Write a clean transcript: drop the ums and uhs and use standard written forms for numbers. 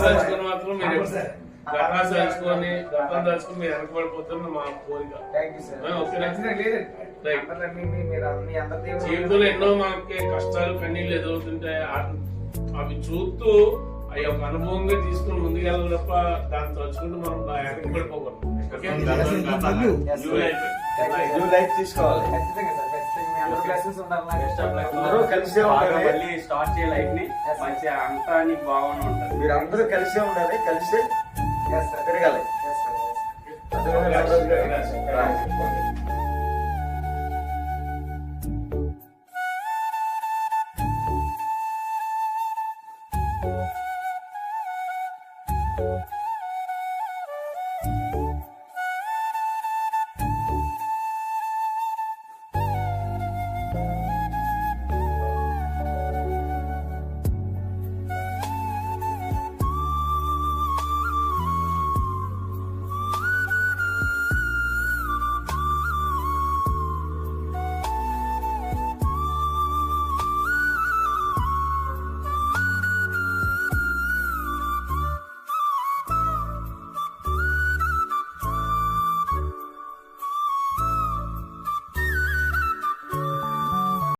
సంచుకొని మాత్రం మీరు గట్టాలు సంచుకొని గట్టాలు దాచుకొని మీరు వెనకబడిపోతున్న మా కోరిక. జీవితంలో ఎన్నో మనకి కష్టాలు కన్నీళ్ళు ఎదురవుతుంటాయి. అవి చూస్తూ ఆ యొక్క అనుభవంగా తీసుకుని ముందుకెళ్ళాలి తప్ప దాన్ని తలుచుకుంటూ మనం వెనకబడిపోకూడదు. స్టార్ట్ చేయ లైఫ్ ని మంచిగా అంతా నీకు బాగుండి ఉంటుంది. మీరు అందరూ కలిసే ఉండాలి, కలిసి తిరగాలి.